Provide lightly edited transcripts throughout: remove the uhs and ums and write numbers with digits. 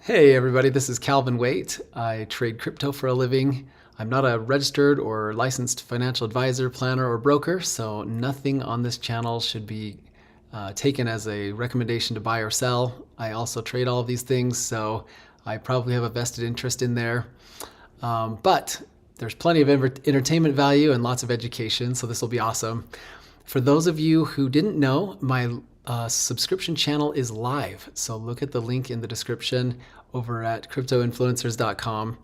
Hey everybody, this is Calvin Waite. I trade crypto for a living. I'm not a registered or licensed financial advisor, planner, or broker, so nothing on this channel should be taken as a recommendation to buy or sell. I also trade all of these things, so I probably have a vested interest in there. But there's plenty of entertainment value and lots of education, so this will be awesome. For those of you who didn't know, my subscription channel is live. So look at the link in the description over at cryptoinfluencers.com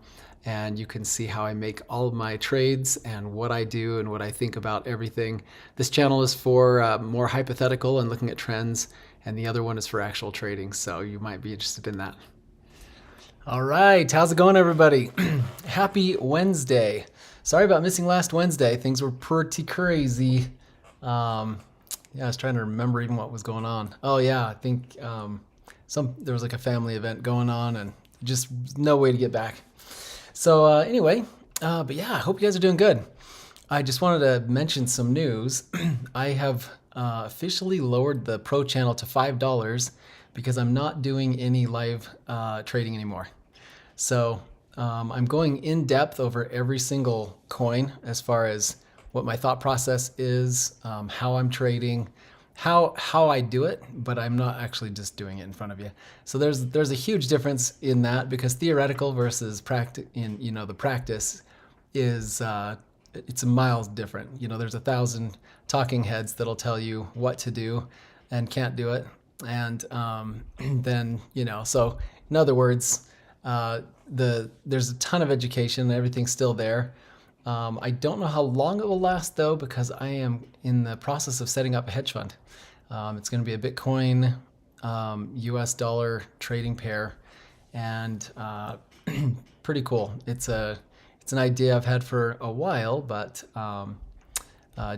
and you can see how I make all of my trades and what I do and what I think about everything. This channel is for more hypothetical and looking at trends, and the other one is for actual trading, so you might be interested in that. All right, how's it going, everybody? Happy Wednesday. Sorry about missing last Wednesday. Things were pretty crazy. Yeah, I was trying to remember even what was going on. Oh yeah, I think there was like a family event going on and just no way to get back. So anyway, but yeah, I hope you guys are doing good. I just wanted to mention some news. I have officially lowered the Pro channel to $5 because I'm not doing any live trading anymore. So I'm going in depth over every single coin as far as what my thought process is, how I'm trading, how I do it, but I'm not actually just doing it in front of you. So there's a huge difference in that, because theoretical versus the practice is it's miles different. There's 1,000 talking heads that'll tell you what to do and can't do it, and then so in other words, there's a ton of education and everything's still there. I don't know how long it will last though, because I am in the process of setting up a hedge fund. It's going to be a Bitcoin US dollar trading pair, and pretty cool. It's an idea I've had for a while, but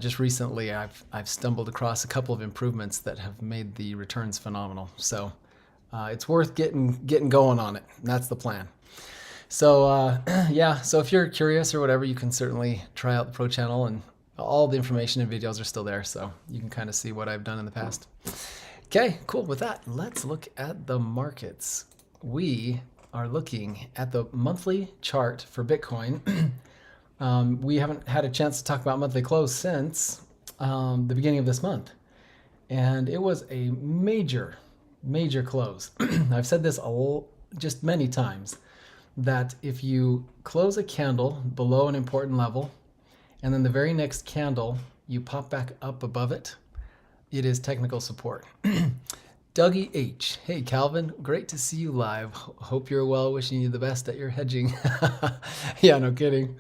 just recently I've stumbled across a couple of improvements that have made the returns phenomenal. So it's worth getting going on it. That's the plan. So yeah, so if you're curious or whatever, you can certainly try out the Pro channel, and all the information and videos are still there, so you can kind of see what I've done in the past. Okay, cool. With that, let's look at the markets. We are looking at the monthly chart for Bitcoin. We haven't had a chance to talk about monthly close since the beginning of this month, and it was a major close. I've said this just many times, that if you close a candle below an important level and then the very next candle you pop back up above it, it is technical support. Dougie H. Hey Calvin, great to see you live. Hope you're well, wishing you the best at your hedging. Yeah, no kidding.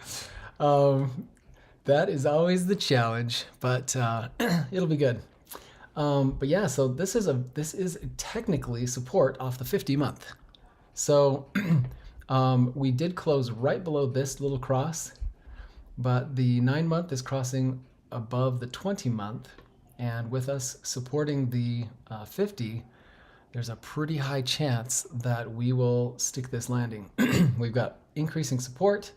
That is always the challenge, but it'll be good. But yeah, so this is technically support off the 50-month. So we did close right below this little cross, but the 9-month is crossing above the 20-month, and with us supporting the 50, there's a pretty high chance that we will stick this landing. We've got increasing support.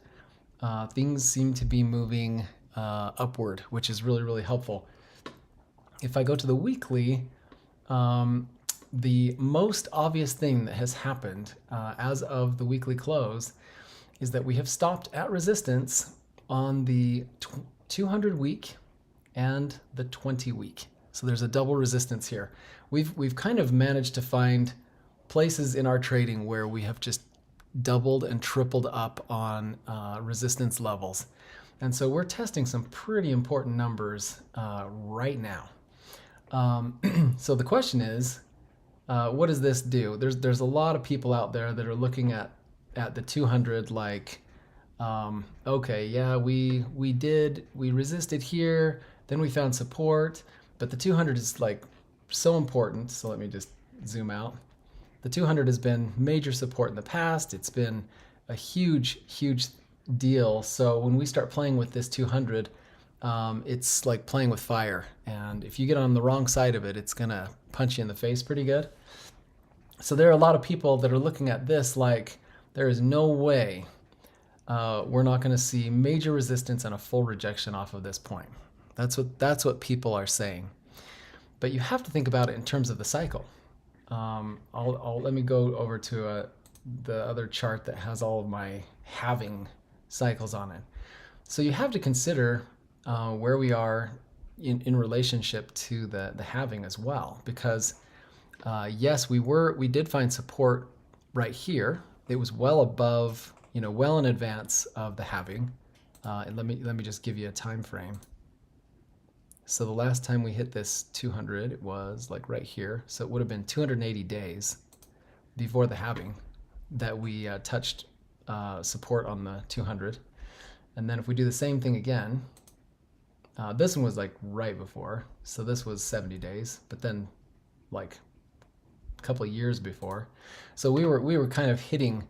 Things seem to be moving upward, which is really helpful. If I go to the weekly, the most obvious thing that has happened as of the weekly close is that we have stopped at resistance on the 200 week and the 20 week. So there's a double resistance here. We've kind of managed to find places in our trading where we have just doubled and tripled up on resistance levels. And so we're testing some pretty important numbers right now. So the question is, what does this do? There's a lot of people out there that are looking at the 200 like, okay, yeah, we resisted here, then we found support, but the 200 is like so important. So let me just zoom out. The 200 has been major support in the past. It's been a huge deal. So when we start playing with this 200, it's like playing with fire, and if you get on the wrong side of it, it's gonna punch you in the face pretty good. So there are a lot of people that are looking at this like, there is no way we're not gonna see major resistance and a full rejection off of this point. That's what people are saying. But you have to think about it in terms of the cycle. Let me go over to the other chart that has all of my halving cycles on it. So you have to consider where we are in relationship to the halving as well, because yes, we did find support right here. It was well above, well in advance of the halving. And let me just give you a time frame. So the last time we hit this 200, it was like right here. So it would have been 280 days before the halving that we touched support on the 200. And then if we do the same thing again, this one was like right before. So this was 70 days, but then like a couple of years before. So we were kind of hitting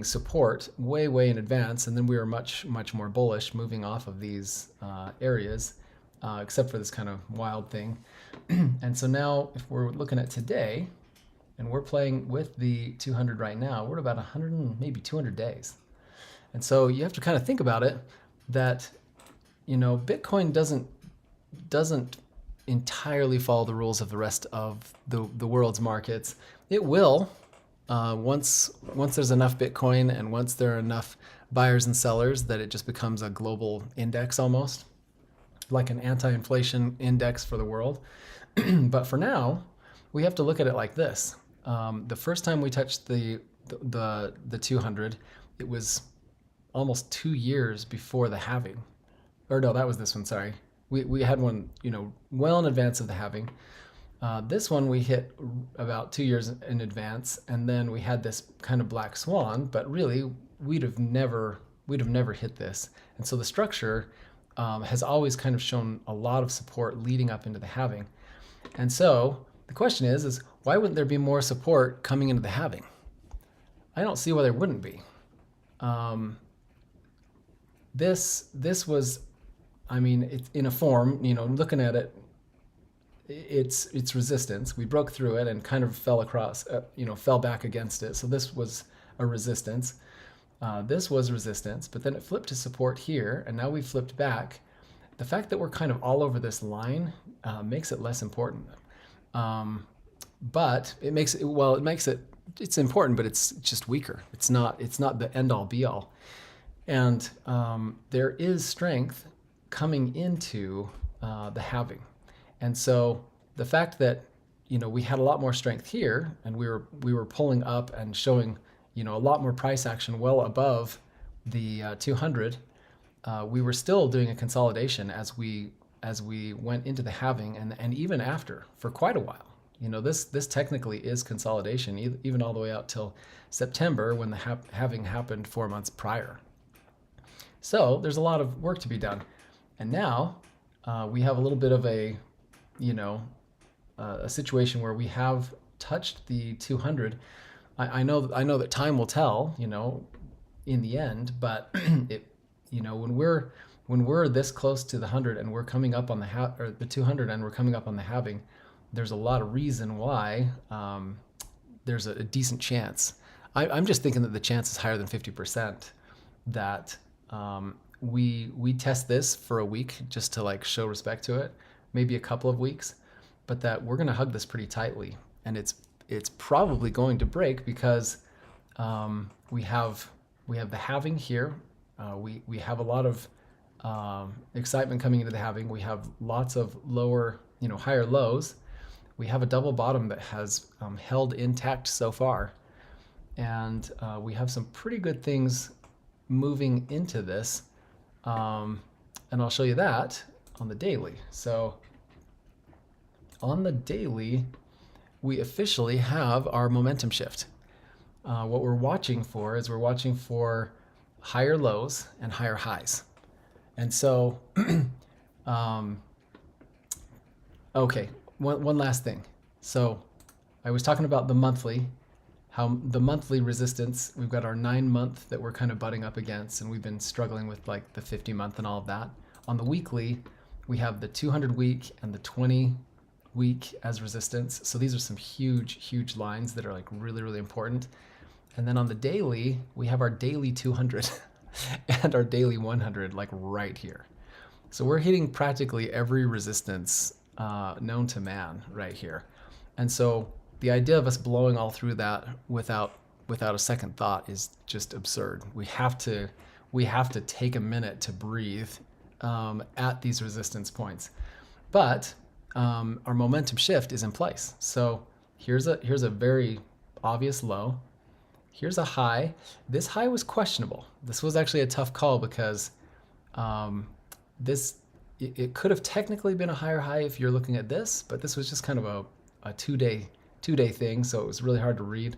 support way in advance, and then we were much more bullish moving off of these areas, except for this kind of wild thing. And so now if we're looking at today and we're playing with the 200 right now, we're at about 100 and maybe 200 days. And so you have to kind of think about it that Bitcoin doesn't entirely follow the rules of the rest of the world's markets. It will, once there's enough Bitcoin and once there are enough buyers and sellers that it just becomes a global index, almost like an anti-inflation index for the world. But for now, we have to look at it like this. The first time we touched the 200, it was almost 2 years before the halving. Or no, that was this one, sorry. We had one, well in advance of the halving. This one we hit about 2 years in advance, and then we had this kind of black swan, but really we'd have never hit this. And so the structure has always kind of shown a lot of support leading up into the halving. And so the question is why wouldn't there be more support coming into the halving? I don't see why there wouldn't be. This was, it's in a form, looking at it, it's resistance. We broke through it and kind of fell back against it. So this was a resistance. This was resistance, but then it flipped to support here, and now we flipped back. The fact that we're kind of all over this line makes it less important. But it's important, but it's just weaker. It's not the end all be all. And there is strength coming into the halving. And so the fact that we had a lot more strength here, and we were pulling up and showing a lot more price action well above the 200, we were still doing a consolidation as we went into the halving and even after for quite a while. This technically is consolidation, even all the way out till September when the halving happened 4 months prior. So there's a lot of work to be done. And now we have a little bit of a situation where we have touched the 200. I know that time will tell, in the end, but when we're this close to the 100 and we're coming up on the 200 and we're coming up on the halving, there's a lot of reason why there's a decent chance. I'm just thinking that the chance is higher than 50% that we test this for a week just to show respect to it, maybe a couple of weeks, but that we're going to hug this pretty tightly, and it's probably going to break because we have the halving here. We have a lot of excitement coming into the halving. We have lots of higher lows. We have a double bottom that has held intact so far, and we have some pretty good things moving into this, and I'll show you that on the daily. So on the daily, we officially have our momentum shift. What we're watching for is higher lows and higher highs. And so, okay, one last thing. So I was talking about the monthly, how the monthly resistance, we've got our 9-month that we're kind of butting up against, and we've been struggling with the 50-month and all of that. On the weekly, we have the 200-week and the 20-week as resistance. So these are some huge lines that are really, really important. And then on the daily, we have our daily 200 and our daily 100 right here. So we're hitting practically every resistance known to man right here. And so the idea of us blowing all through that without a second thought is just absurd. We have to take a minute to breathe at these resistance points. But our momentum shift is in place. So here's a very obvious low. Here's a high. This high was questionable. This was actually a tough call because it could have technically been a higher high if you're looking at this, but this was just kind of a two-day thing, so it was really hard to read.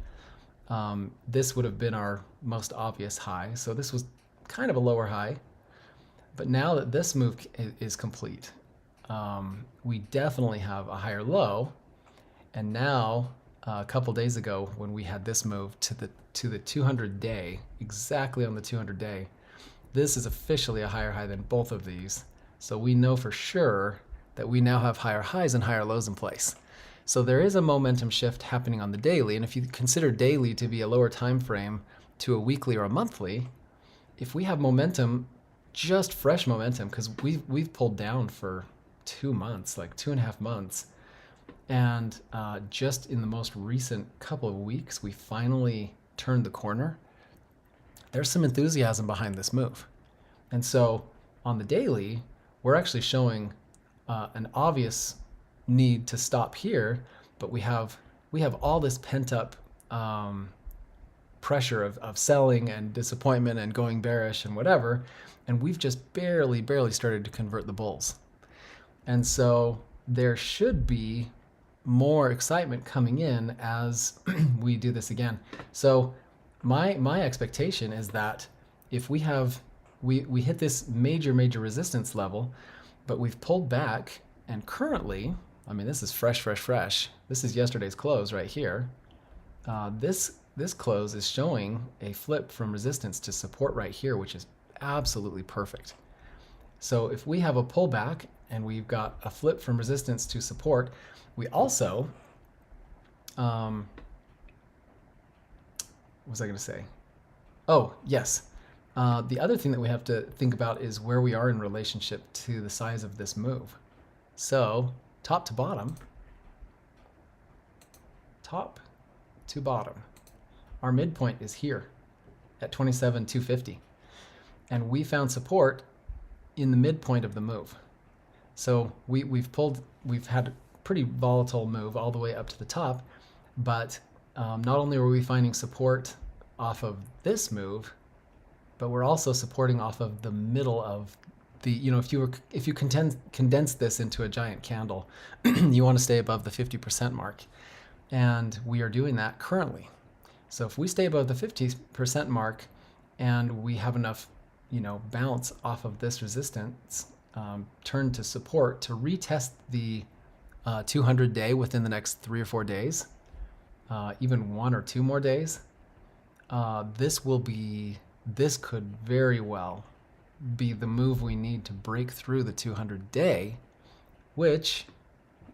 This would have been our most obvious high, so this was kind of a lower high. But now that this move is complete, we definitely have a higher low. And now, a couple days ago, when we had this move to the 200-day, exactly on the 200-day, this is officially a higher high than both of these. So we know for sure that we now have higher highs and higher lows in place. So there is a momentum shift happening on the daily. And if you consider daily to be a lower time frame to a weekly or a monthly, if we have momentum, just fresh momentum, because we've pulled down for 2 months, like 2.5 months, and just in the most recent couple of weeks, we finally turned the corner. There's some enthusiasm behind this move. And so on the daily, we're actually showing an obvious need to stop here, but we have all this pent up pressure of selling and disappointment and going bearish and whatever, and we've just barely started to convert the bulls. And so there should be more excitement coming in as we do this again. So my expectation is that if we hit this major resistance level, but we've pulled back, and currently, I mean, this is fresh. This is yesterday's close right here. This close is showing a flip from resistance to support right here, which is absolutely perfect. So if we have a pullback and we've got a flip from resistance to support, we also, what was I going to say? Oh, yes. The other thing that we have to think about is where we are in relationship to the size of this move. So top to bottom, our midpoint is here at 27,250. And we found support in the midpoint of the move. So we've had a pretty volatile move all the way up to the top, but not only were we finding support off of this move, but we're also supporting off of the middle of the, if you condense this into a giant candle, you want to stay above the 50% mark. And we are doing that currently. So if we stay above the 50% mark and we have enough, bounce off of this resistance, turn to support to retest the 200-day within the next 3 or 4 days, even 1 or 2 more days, this could very well be the move we need to break through the 200-day, which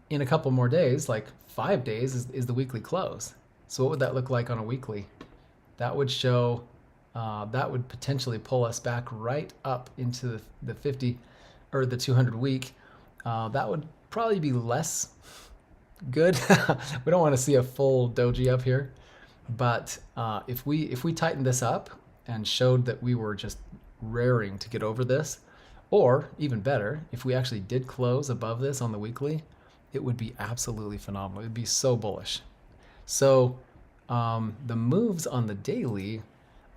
in a couple more days, like 5 days, is the weekly close. So what would that look like on a weekly? That would show, that would potentially pull us back right up into the 50 or the 200 week. That would probably be less good. We don't want to see a full doji up here, but if we tighten this up and showed that we were just raring to get over this, or even better, if we actually did close above this on the weekly, it would be absolutely phenomenal. It'd be so bullish. So the moves on the daily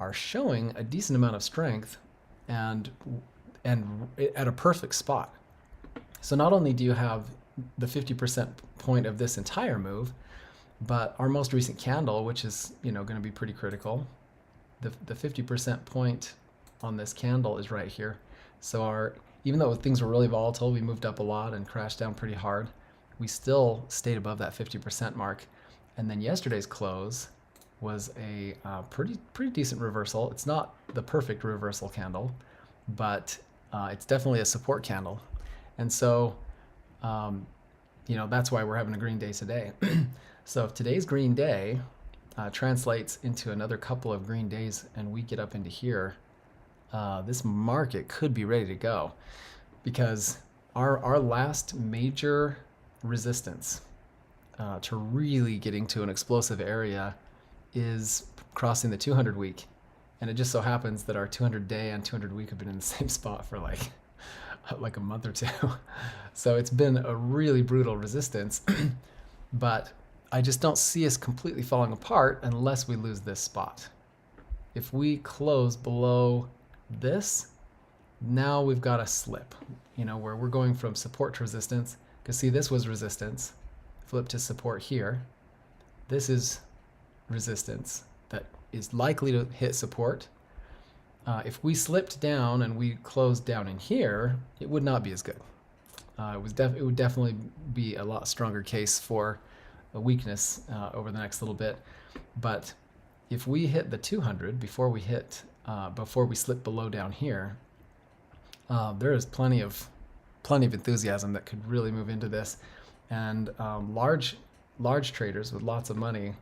are showing a decent amount of strength and at a perfect spot. So not only do you have the 50% point of this entire move, but our most recent candle, which is going to be pretty critical, the 50% point on this candle is right here. So even though things were really volatile, we moved up a lot and crashed down pretty hard, we still stayed above that 50% mark. And then yesterday's close was a pretty decent reversal. It's not the perfect reversal candle, but it's definitely a support candle. And so, that's why we're having a green day today. So if today's green day translates into another couple of green days and we get up into here, this market could be ready to go, because our last major resistance to really getting to an explosive area is crossing the 200 week. And it just so happens that our 200 day and 200 week have been in the same spot for like a month or two. So it's been a really brutal resistance, but I just don't see us completely falling apart unless we lose this spot. If we close below this, now we've got a slip, where we're going from support to resistance. Because see, this was resistance, flip to support here. This is resistance that is likely to hit support. If we slipped down and we closed down in here, it would not be as good. It would definitely be a lot stronger case for a weakness over the next little bit. But if we hit the 200 before we slip below down here, there is plenty of enthusiasm that could really move into this. And large traders with lots of money,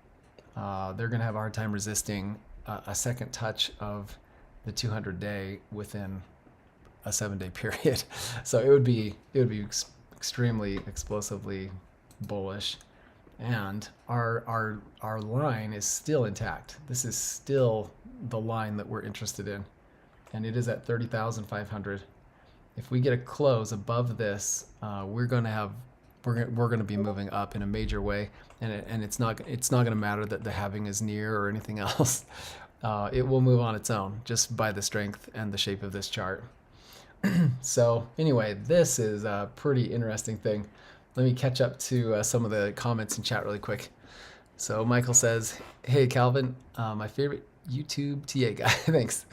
they're going to have a hard time resisting a second touch of the 200 day within a 7-day period. So it would be extremely explosively bullish. And our line is still intact. This is still the line that we're interested in, and it is at 30,500. If we get a close above this, we're going to be moving up in a major way, and it's not going to matter that the halving is near or anything else. It will move on its own just by the strength and the shape of this chart. So anyway, this is a pretty interesting thing. Let me catch up to some of the comments in chat really quick. So Michael says, "Hey Calvin, my favorite YouTube TA guy." Thanks.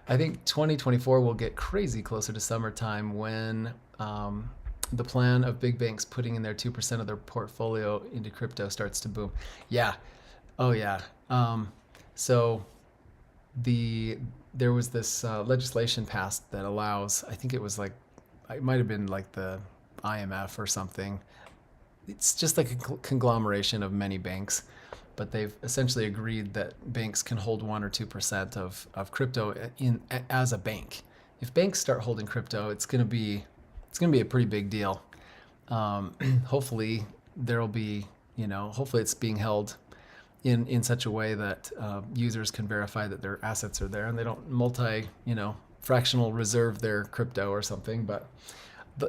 I think 2024 will get crazy closer to summertime when the plan of big banks putting in their 2% of their portfolio into crypto starts to boom. Yeah. Oh yeah. So there was this legislation passed that allows, I think it was it might have been like the IMF or something. It's just like a conglomeration of many banks, but they've essentially agreed that banks can hold 1 or 2% of crypto as a bank. If banks start holding crypto, it's going to be a pretty big deal. Hopefully there'll be, hopefully it's being held in such a way that users can verify that their assets are there and they don't fractional reserve their crypto or something. But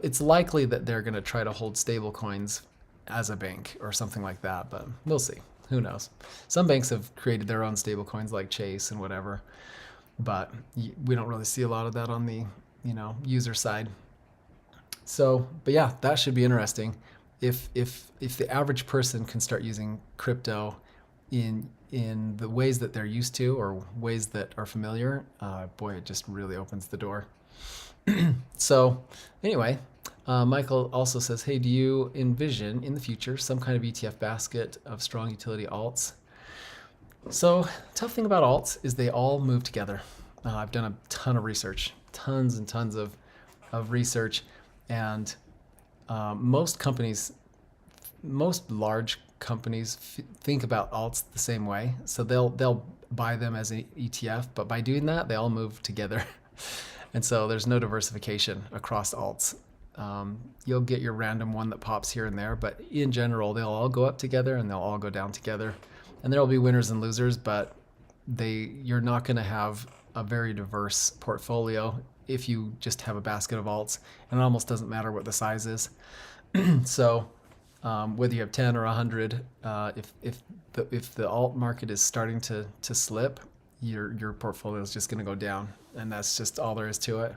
it's likely that they're going to try to hold stable coins as a bank or something like that, but we'll see. Who knows? Some banks have created their own stable coins like Chase and whatever, but we don't really see a lot of that on the user side. So, but yeah, that should be interesting. If the average person can start using crypto in the ways that they're used to or ways that are familiar, boy, it just really opens the door. So anyway, Michael also says, "Hey, do you envision in the future some kind of ETF basket of strong utility alts?" So tough thing about alts is they all move together. I've done a ton of research, tons and tons of research, and most large companies think about alts the same way. So they'll buy them as an ETF, but by doing that, they all move together. And so there's no diversification across alts. You'll get your random one that pops here and there, but in general, they'll all go up together and they'll all go down together. And there'll be winners and losers, but you're not going to have a very diverse portfolio if you just have a basket of alts, and it almost doesn't matter what the size is. So whether you have 10 or 100, if the alt market is starting to slip, your portfolio is just going to go down, and that's just all there is to it.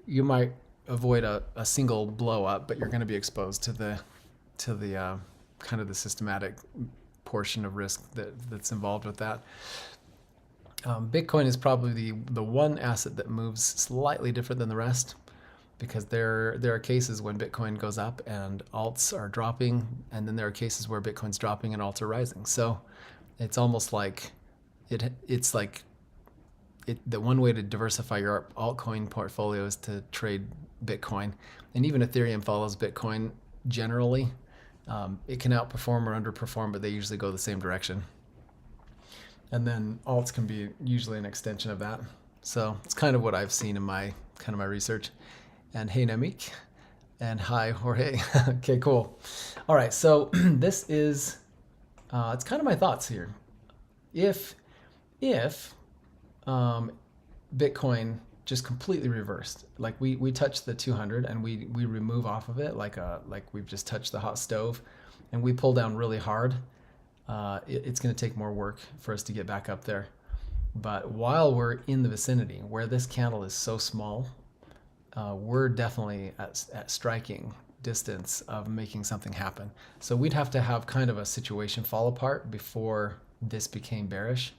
You might avoid a single blow up, but you're going to be exposed to the kind of the systematic portion of risk that's involved with that. Bitcoin is probably the one asset that moves slightly different than the rest, because there are cases when Bitcoin goes up and alts are dropping, and then there are cases where Bitcoin's dropping and alts are rising. So it's almost like the one way to diversify your altcoin portfolio is to trade Bitcoin. And even Ethereum follows Bitcoin generally. It can outperform or underperform, but they usually go the same direction. And then alts can be usually an extension of that. So it's kind of what I've seen in my research. And hey, Namik. And hi, Jorge. Okay, cool. All right, so this is it's kind of my thoughts here. If um, Bitcoin just completely reversed, like we touch the 200 and we remove off of it like we've just touched the hot stove, and we pull down really hard, it's going to take more work for us to get back up there. But while we're in the vicinity where this candle is so small, we're definitely at striking distance of making something happen. So we'd have to have kind of a situation fall apart before this became bearish.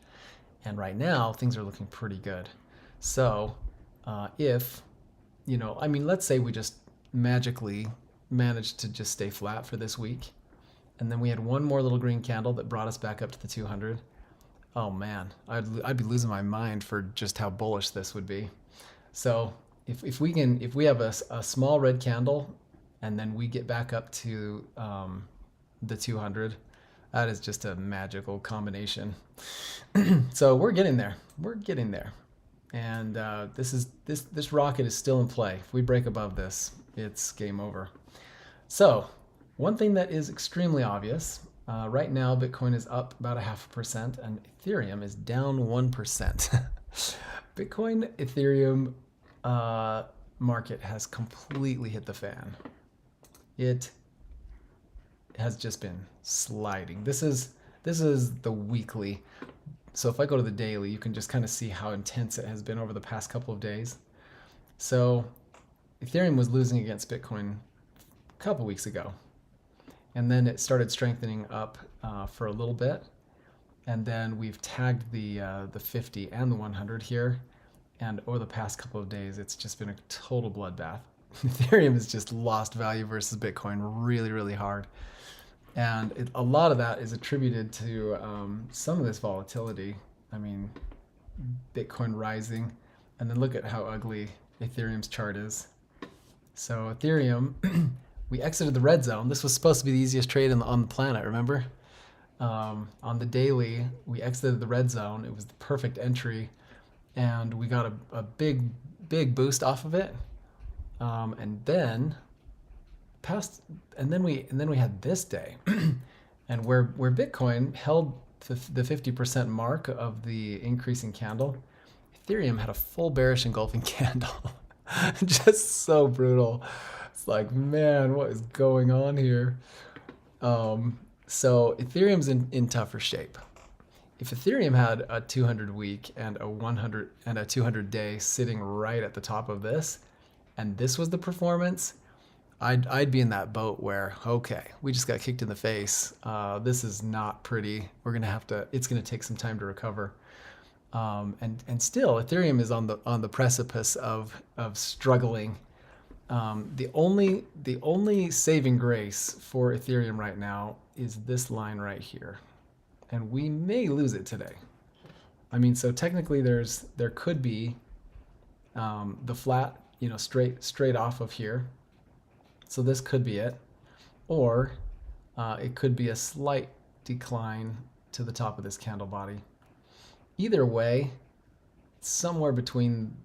And right now, things are looking pretty good. So if, I mean, let's say we just magically managed to just stay flat for this week, and then we had one more little green candle that brought us back up to the 200. Oh man, I'd be losing my mind for just how bullish this would be. So if we have a small red candle and then we get back up to the 200, that is just a magical combination. So we're getting there. We're getting there. And this rocket is still in play. If we break above this, it's game over. So one thing that is extremely obvious, right now Bitcoin is up about 0.5% and Ethereum is down 1%. Bitcoin, Ethereum market has completely hit the fan. It has just been sliding. This is the weekly. So if I go to the daily, you can just kind of see how intense it has been over the past couple of days. So Ethereum was losing against Bitcoin a couple weeks ago, and then it started strengthening up for a little bit, and then we've tagged the 50 and the 100 here, and over the past couple of days, it's just been a total bloodbath. Ethereum has just lost value versus Bitcoin really, really hard. And a lot of that is attributed to some of this volatility. I mean, Bitcoin rising, and then look at how ugly Ethereum's chart is. So Ethereum, we exited the red zone. This was supposed to be the easiest trade on the planet, remember? On the daily, we exited the red zone. It was the perfect entry, and we got a big boost off of it. And then we had this day, and where Bitcoin held the 50% mark of the increasing candle, Ethereum had a full bearish engulfing candle. Just so brutal. It's like, man, what is going on here? So Ethereum's in tougher shape. If Ethereum had a 200 week and a 100 and a 200 day sitting right at the top of this, and this was the performance, I'd be in that boat where, okay, we just got kicked in the face. This is not pretty. It's gonna take some time to recover. And still, Ethereum is on the precipice of struggling. The only saving grace for Ethereum right now is this line right here, and we may lose it today. I mean, so technically, there could be the flat, straight off of here. So this could be it, or it could be a slight decline to the top of this candle body. Either way, somewhere between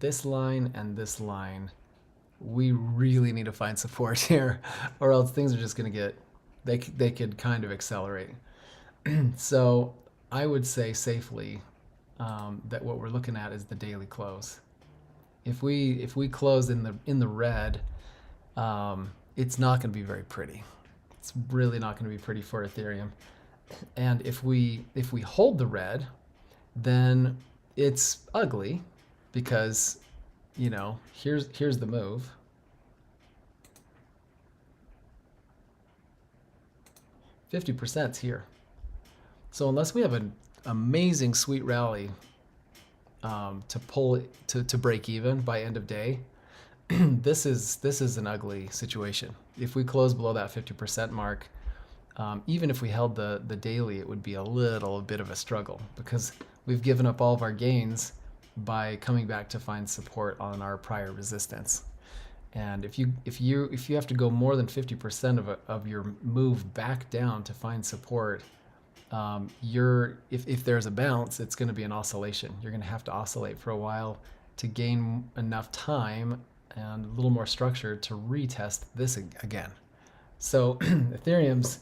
this line and this line, we really need to find support here, or else things are just going to they could kind of accelerate. So I would say safely that what we're looking at is the daily close. If we close in the red, it's not going to be very pretty. It's really not going to be pretty for Ethereum. And if we hold the red, then it's ugly, because here's the move. %'s here. So unless we have an amazing sweet rally to pull it to break even by end of day, this is an ugly situation. If we close below that 50% mark, even if we held the daily, it would be a little bit of a struggle, because we've given up all of our gains by coming back to find support on our prior resistance. And if you have to go more than 50% of your move back down to find support, if there's a bounce, it's going to be an oscillation. You're going to have to oscillate for a while to gain enough time and a little more structure to retest this again. So Ethereum's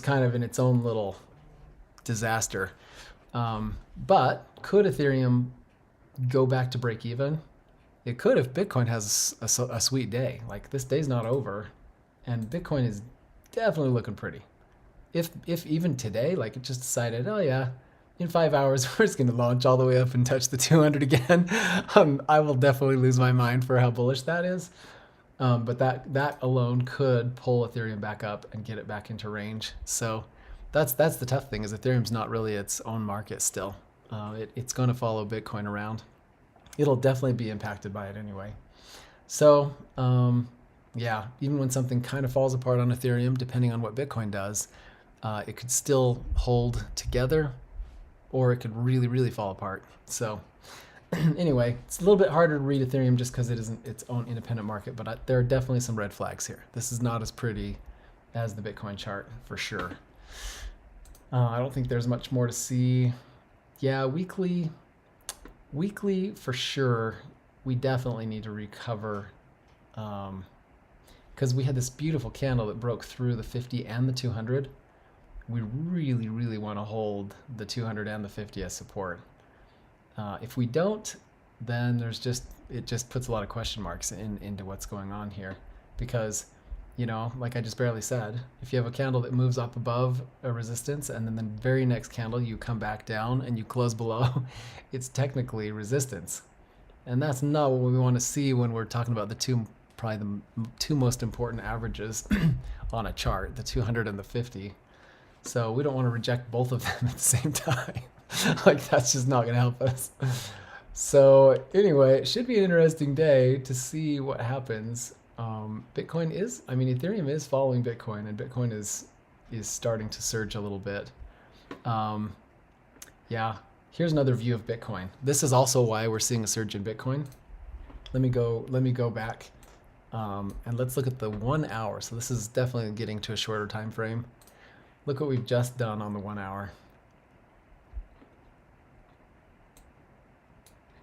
kind of in its own little disaster. But could Ethereum go back to break even? It could if Bitcoin has a sweet day. Like, this day's not over, and Bitcoin is definitely looking pretty. If even today, like, it just decided, oh yeah, in 5 hours we're just going to launch all the way up and touch the 200 again, I will definitely lose my mind for how bullish that is. But that alone could pull Ethereum back up and get it back into range. So that's the tough thing, is Ethereum's not really its own market still. It's going to follow Bitcoin around. It'll definitely be impacted by it anyway. So yeah, even when something kind of falls apart on Ethereum, depending on what Bitcoin does, it could still hold together, or it could really, really fall apart. So anyway, it's a little bit harder to read Ethereum just because it isn't its own independent market, but there are definitely some red flags here. This is not as pretty as the Bitcoin chart, for sure. I don't think there's much more to see. Yeah, weekly for sure, we definitely need to recover, because we had this beautiful candle that broke through the 50 and the 200. We really, really want to hold the 200 and the 50 as support. If we don't, then it just puts a lot of question marks into what's going on here, because, you know, like I just barely said, if you have a candle that moves up above a resistance and then the very next candle you come back down and you close below, it's technically resistance. And that's not what we want to see when we're talking about probably the two most important averages on a chart, the 200 and the 50. So we don't want to reject both of them at the same time. Like, that's just not going to help us. So anyway, it should be an interesting day to see what happens. Ethereum is following Bitcoin, and Bitcoin is starting to surge a little bit. Yeah, here's another view of Bitcoin. This is also why we're seeing a surge in Bitcoin. Let me go back, and let's look at the 1 hour. So this is definitely getting to a shorter time frame. Look what we've just done on the 1 hour.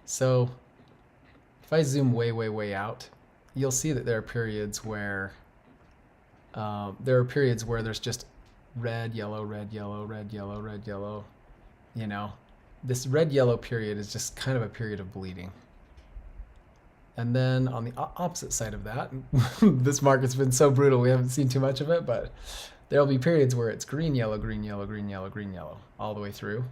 So if I zoom way, way, way out, you'll see that there are periods where there's just red, yellow, red, yellow, red, yellow, red, yellow. You know, this red, yellow period is just kind of a period of bleeding. And then on the opposite side of that, this market's been so brutal, we haven't seen too much of it, but there'll be periods where it's green, yellow, green, yellow, green, yellow, green, yellow, all the way through.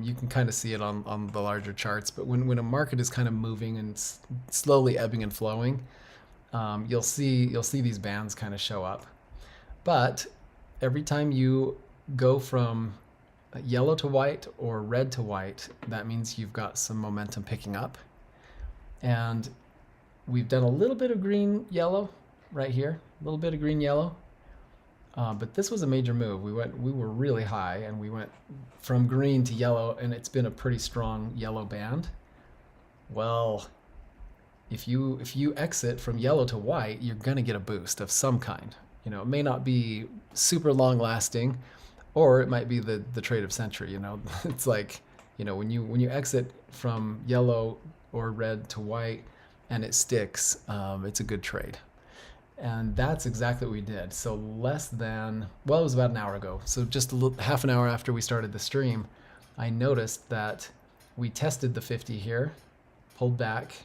You can kind of see it on the larger charts, but when a market is kind of moving and slowly ebbing and flowing, you'll see these bands kind of show up. But every time you go from yellow to white or red to white, that means you've got some momentum picking up. And we've done a little bit of green yellow right here, a little bit of green yellow. But this was a major move. We were really high, and we went from green to yellow, and it's been a pretty strong yellow band. Well, if you exit from yellow to white, you're gonna get a boost of some kind. You know, it may not be super long lasting, or it might be the trade of century. You know, it's like, you know, when you exit from yellow or red to white, and it sticks, it's a good trade. And that's exactly what we did. So it was about an hour ago. So just half an hour after we started the stream, I noticed that we tested the 50 here, pulled back,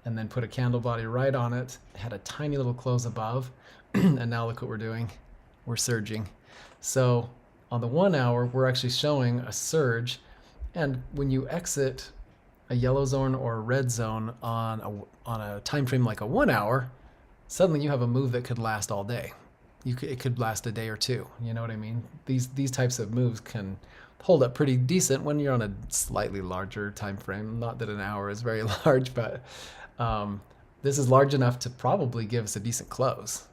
and then put a candle body right on it, had a tiny little close above, and now look what we're doing. We're surging. So on the 1 hour, we're actually showing a surge. And when you exit a yellow zone or a red zone on a time frame like a 1 hour, suddenly you have a move that could last all day. It could last a day or two. You know what I mean? These types of moves can hold up pretty decent when you're on a slightly larger time frame. Not that an hour is very large, but this is large enough to probably give us a decent close.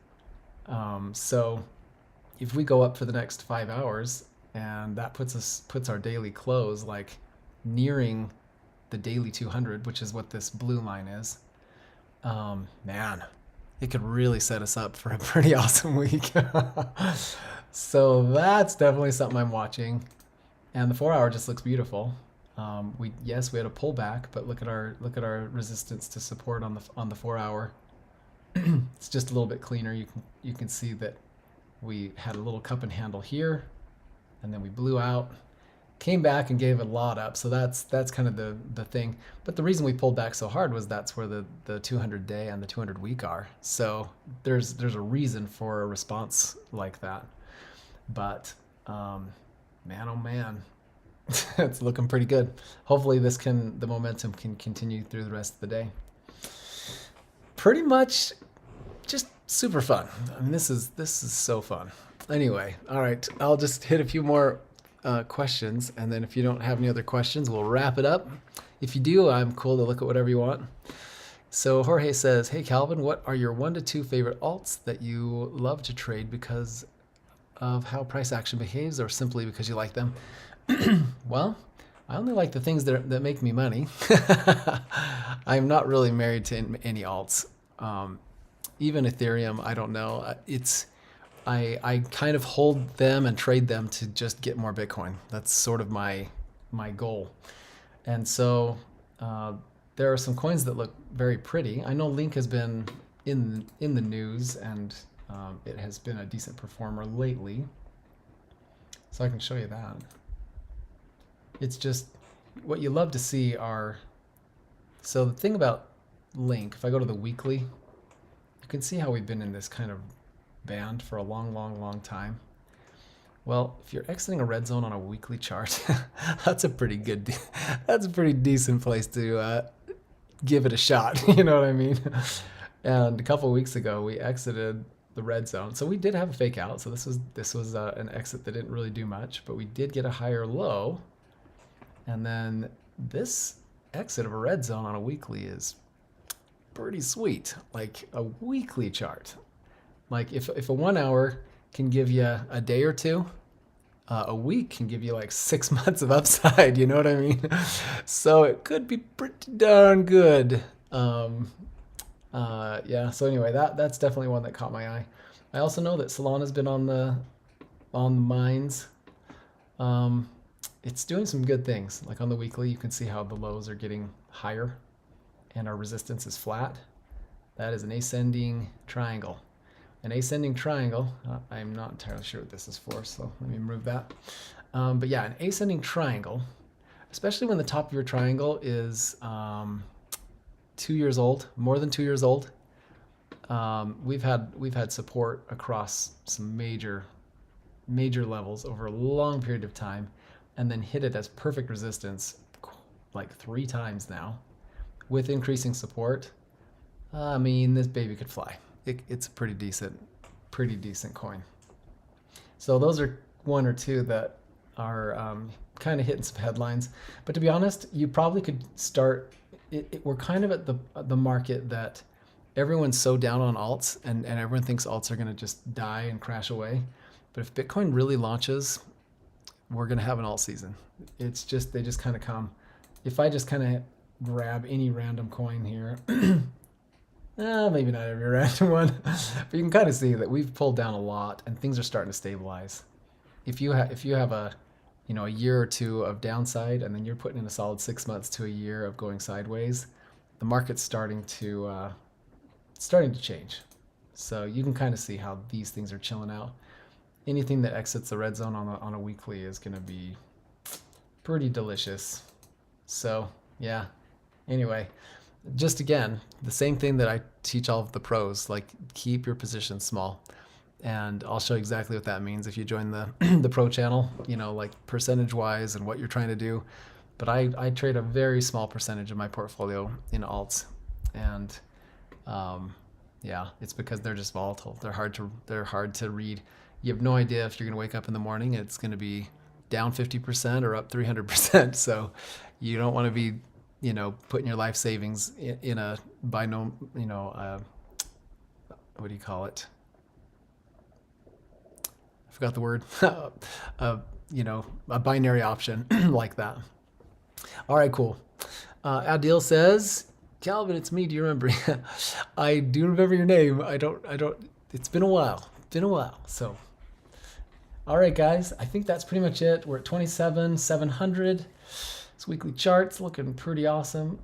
So if we go up for the next 5 hours, and that puts our daily close like nearing the daily 200, which is what this blue line is, man, it could really set us up for a pretty awesome week. So that's definitely something I'm watching. And the 4 hour just looks beautiful. Yes, we had a pullback, but look at our resistance to support on the 4 hour. It's just a little bit cleaner. You can see that we had a little cup and handle here, and then we blew out, came back and gave a lot up. So that's kind of the thing. But the reason we pulled back so hard was that's where the 200-day and the 200-week are. So there's a reason for a response like that. But man, oh man, it's looking pretty good. Hopefully the momentum can continue through the rest of the day. Pretty much just super fun. I mean, this is so fun. Anyway, all right, I'll just hit a few more questions, and then if you don't have any other questions, we'll wrap it up. If you do, I'm cool to look at whatever you want. So Jorge says, hey Calvin, what are your 1 to 2 favorite alts that you love to trade because of how price action behaves, or simply because you like them? Well, I only like the things that make me money. I'm not really married to any alts. Even Ethereum, I don't know. I kind of hold them and trade them to just get more Bitcoin. That's sort of my goal. And so there are some coins that look very pretty. I know Link has been in the news, and it has been a decent performer lately. So I can show you that. It's just what you love to see are, so the thing about Link, if I go to the weekly, you can see how we've been in this kind of band for a long time. Well, if you're exiting a red zone on a weekly chart, that's a pretty decent place to give it a shot. You know what I mean? And a couple of weeks ago, we exited the red zone. So we did have a fake out. So this was an exit that didn't really do much, but we did get a higher low. And then this exit of a red zone on a weekly is pretty sweet. Like a weekly chart. Like if a 1 hour can give you a day or two, a week can give you like 6 months of upside. You know what I mean? So it could be pretty darn good. Yeah. So anyway, that's definitely one that caught my eye. I also know that Solana's been on the minds. It's doing some good things. Like on the weekly, you can see how the lows are getting higher and our resistance is flat. That is an ascending triangle. An ascending triangle, I'm not entirely sure what this is for, so let me remove that. But yeah, an ascending triangle, especially when the top of your triangle is 2 years old, more than 2 years old. We've had support across some major levels over a long period of time, and then hit it as perfect resistance like 3 times now with increasing support. I mean, this baby could fly. It's a pretty decent coin. So those are 1 or 2 that are kind of hitting some headlines. But to be honest, you probably could start. We're kind of at the market that everyone's so down on alts, and everyone thinks alts are going to just die and crash away. But if Bitcoin really launches, we're going to have an alt season. It's just, they just kind of come. If I just kind of grab any random coin here, maybe not every random one, but you can kind of see that we've pulled down a lot and things are starting to stabilize. If you have a year or 2 of downside, and then you're putting in a solid 6 months to a year of going sideways, the market's starting to change. So you can kind of see how these things are chilling out. Anything that exits the red zone on a weekly is going to be pretty delicious. So yeah. Anyway, just again, the same thing that I teach all of the pros, like keep your position small. And I'll show you exactly what that means if you join the the pro channel, like percentage wise and what you're trying to do. But I trade a very small percentage of my portfolio in alts, and yeah, it's because they're just volatile. They're hard to read. You have no idea if you're going to wake up in the morning and it's going to be down 50% or up 300%. So you don't want to be, putting your life savings in a what do you call it? I forgot the word. A binary option like that. All right, cool. Adil says, Calvin, it's me. Do you remember? I do remember your name. I don't. It's been a while. So, all right, guys. I think that's pretty much it. We're at 27,700. This weekly chart's looking pretty awesome.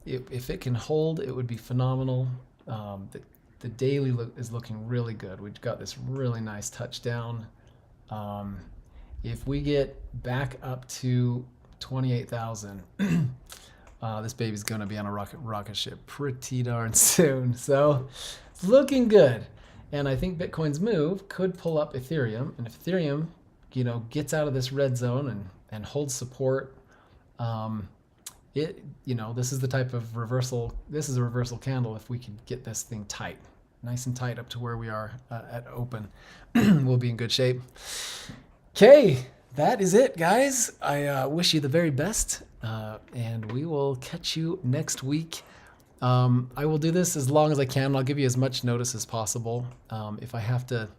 If it can hold, it would be phenomenal. The daily is looking really good. We've got this really nice touchdown. If we get back up to 28,000, this baby's going to be on a rocket ship pretty darn soon. So it's looking good. And I think Bitcoin's move could pull up Ethereum. And if Ethereum, gets out of this red zone and holds support, this is the type of reversal. This is a reversal candle. If we could get this thing tight, nice and tight up to where we are at open, we'll be in good shape. Okay, that is it, guys. I wish you the very best, and we will catch you next week. I will do this as long as I can. I'll give you as much notice as possible. If I have to,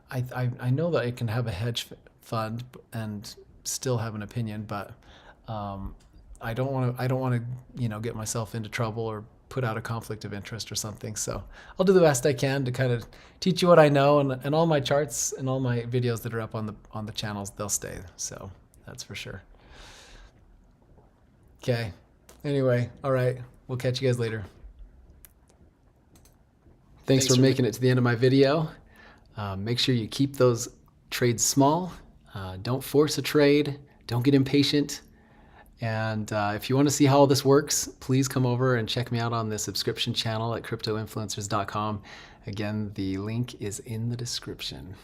I know that I can have a hedge fund and still have an opinion, but I don't want to get myself into trouble or put out a conflict of interest or something. So I'll do the best I can to kind of teach you what I know, and all my charts and all my videos that are up on the channels, they'll stay. So that's for sure. Okay. Anyway, all right. We'll catch you guys later. Thanks for making it to the end of my video. Make sure you keep those trades small. Don't force a trade. Don't get impatient. And if you want to see how all this works, please come over and check me out on the subscription channel at cryptoinfluencers.com. Again, the link is in the description.